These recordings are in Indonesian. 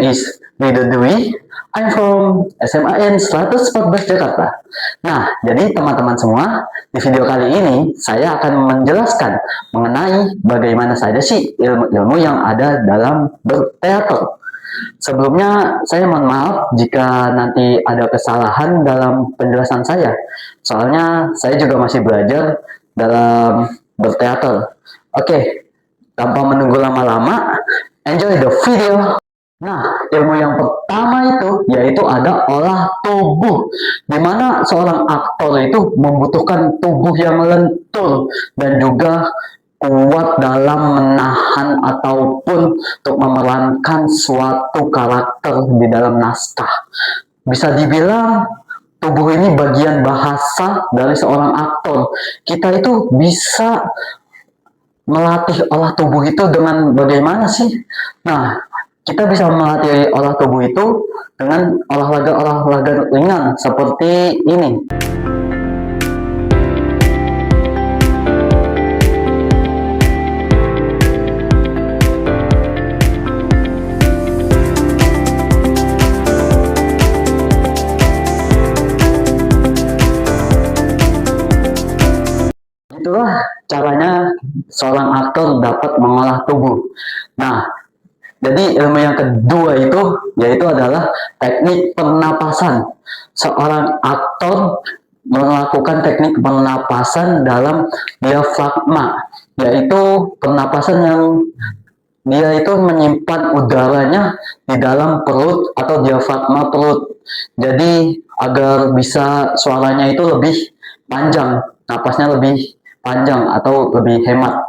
is Ridho Dwi. I'm from SMAN 114 Jakarta. Nah, jadi teman-teman semua, di video kali ini saya akan menjelaskan mengenai bagaimana saja sih ilmu-ilmu yang ada dalam berteater. Sebelumnya, saya mohon maaf jika nanti ada kesalahan dalam penjelasan saya. Soalnya saya juga masih belajar dalam berteater. Oke, tanpa menunggu lama-lama, enjoy the video. Nah, ilmu yang pertama itu yaitu ada olah tubuh, di mana seorang aktor itu membutuhkan tubuh yang lentur dan juga kuat dalam menahan ataupun untuk memerankan suatu karakter di dalam naskah. Bisa dibilang tubuh ini bagian bahasa dari seorang aktor. Kita itu bisa melatih olah tubuh itu dengan bagaimana sih? Nah, kita bisa melatih olah tubuh itu dengan olahraga-olahraga ringan seperti ini. Itulah caranya seorang aktor dapat mengolah tubuh. Nah, jadi ilmu yang kedua itu yaitu adalah teknik pernapasan. Seorang aktor melakukan teknik pernapasan dalam diafragma, yaitu pernapasan yang dia itu menyimpan udaranya di dalam perut atau diafragma perut. Jadi agar bisa suaranya itu lebih panjang, napasnya lebih panjang atau lebih hemat.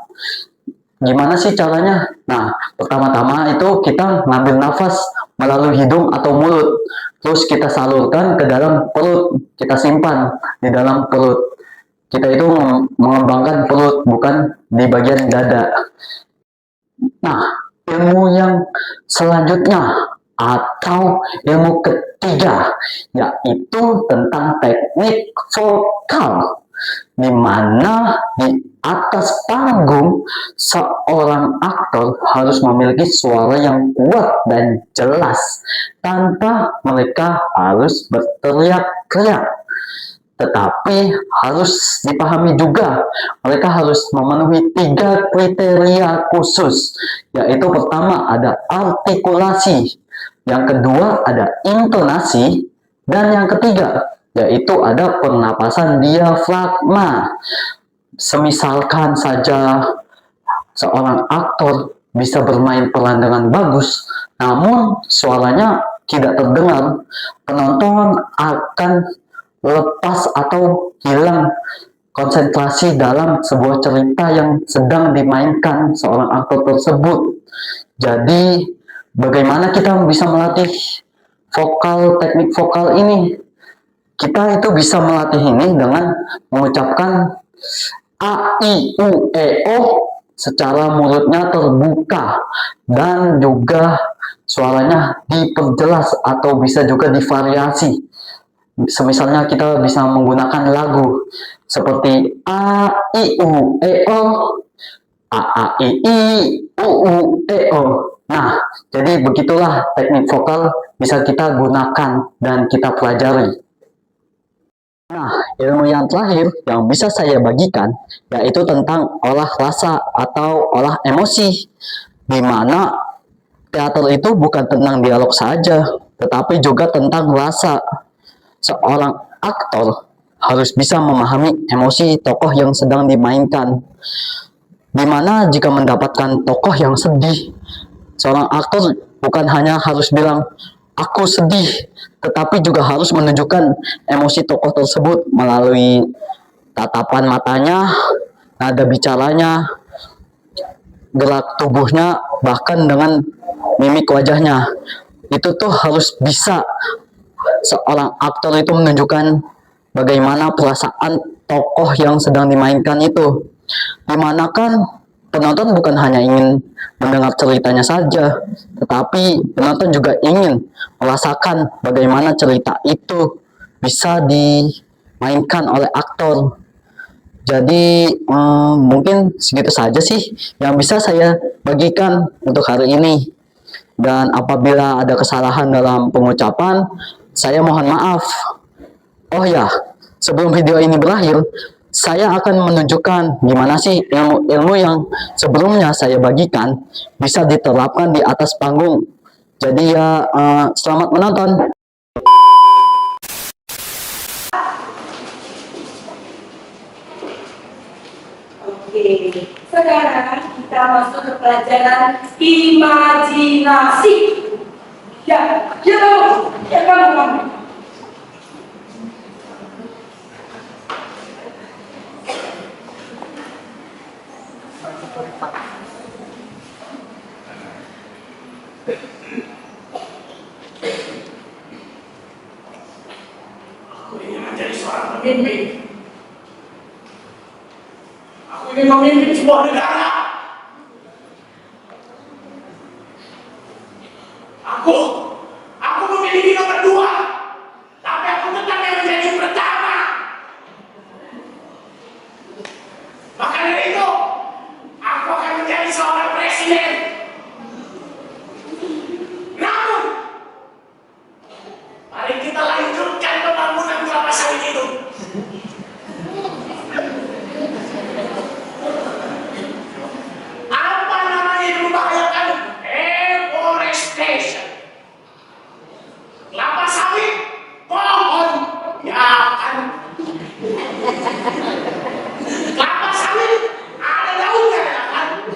Gimana sih caranya? Nah, pertama-tama itu kita ngambil nafas melalui hidung atau mulut, terus kita salurkan ke dalam perut, kita simpan di dalam perut. Kita itu mengembangkan perut, bukan di bagian dada. Nah, ilmu yang selanjutnya atau ilmu ketiga yaitu tentang teknik vokal, di mana di atas panggung seorang aktor harus memiliki suara yang kuat dan jelas tanpa mereka harus berteriak-teriak. Tetapi harus dipahami juga mereka harus memenuhi 3 kriteria khusus, yaitu pertama ada artikulasi, yang kedua ada intonasi, dan yang ketiga yaitu ada pernapasan diafragma. Semisalkan saja seorang aktor bisa bermain peran dengan bagus, namun suaranya tidak terdengar, penonton akan lepas atau hilang konsentrasi dalam sebuah cerita yang sedang dimainkan seorang aktor tersebut. Jadi, bagaimana kita bisa melatih teknik vokal ini? Kita itu bisa melatih ini dengan mengucapkan A, I, U, E, O secara mulutnya terbuka dan juga suaranya diperjelas atau bisa juga divariasi. Semisalnya kita bisa menggunakan lagu seperti A, I, U, E, O, A, I, U, U, E, O. Nah, jadi begitulah teknik vokal bisa kita gunakan dan kita pelajari. Nah, ilmu yang terakhir yang bisa saya bagikan yaitu tentang olah rasa atau olah emosi, di mana teater itu bukan tentang dialog saja, tetapi juga tentang rasa. Seorang aktor harus bisa memahami emosi tokoh yang sedang dimainkan, di mana jika mendapatkan tokoh yang sedih, seorang aktor bukan hanya harus bilang aku sedih, tetapi juga harus menunjukkan emosi tokoh tersebut melalui tatapan matanya, nada bicaranya, gerak tubuhnya, bahkan dengan mimik wajahnya. Itu tuh harus bisa seorang aktor itu menunjukkan bagaimana perasaan tokoh yang sedang dimainkan itu. Dimana kan penonton bukan hanya ingin mendengar ceritanya saja, tetapi penonton juga ingin merasakan bagaimana cerita itu bisa dimainkan oleh aktor. Jadi mungkin segitu saja sih yang bisa saya bagikan untuk hari ini. Dan apabila ada kesalahan dalam pengucapan, saya mohon maaf. Oh ya, sebelum video ini berakhir, saya akan menunjukkan gimana sih ilmu-ilmu yang sebelumnya saya bagikan bisa diterapkan di atas panggung. Jadi ya, selamat menonton. Oke, sekarang kita masuk ke pelajaran imajinasi. Ya, kamu. Aku ingin menjadi seorang pemimpin. Aku ingin memimpin sebuah negara. Aku memiliki nomor 2, tapi aku tetap yang menjadi pertama. Maka dari itu, aku akan menjadi seorang presiden. Namun, mari kita lanjutkan pembangunan kelapa sawit itu. Apa namanya yang membahayakan? Deforestation. Kelapa sawit, pohon ya kan. Kelapa sawit ada daunnya ya kan.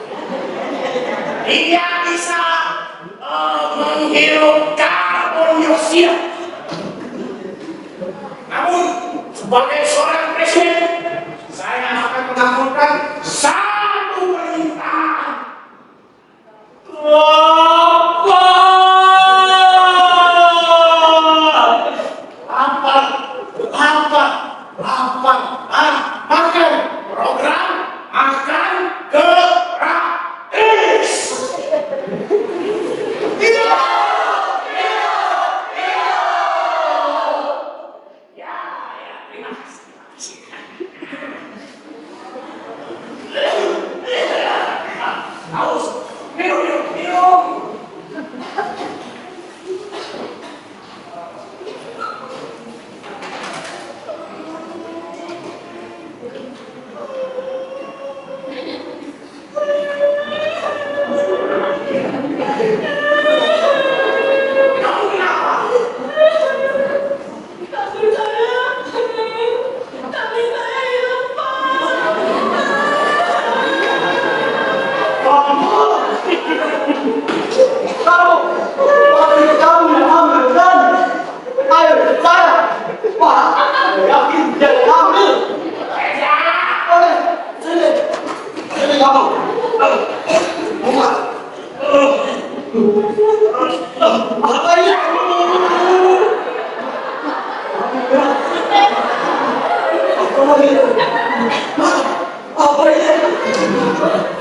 Dia bisa menghirup karbon dioksida. Namun sebagai seorang presiden, saya akan mengabulkan satu permintaan. Makan program makan gratis. Terima kasih. Haus, minum.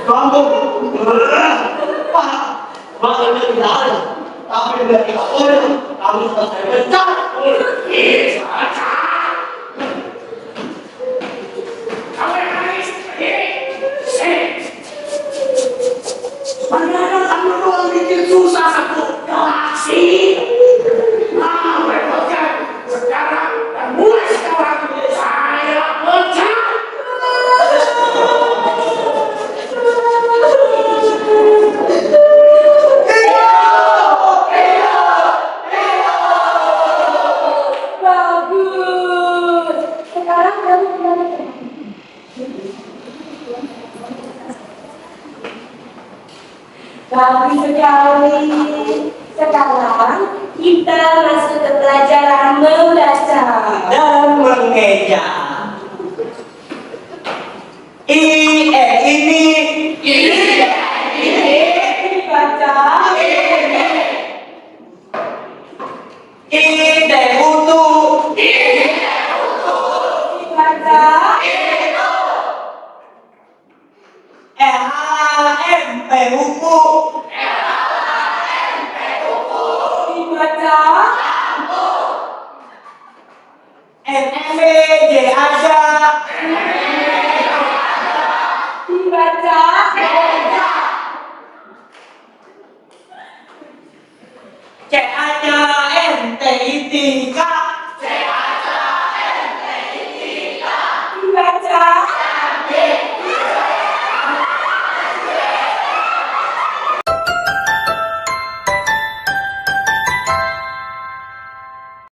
Kamu kenapa? Kamu yang nangis, padahal kamu doang bikin susah satu galaksi. Repotkan sekarang dan mulai sekarang saya pecat. Bagus. Sekarang kamu kembali. Bagus sekali. Sekarang kita masuk ke pelajaran membaca dan mengeja. Ini dibaca ide utuh dibaca HMP hukum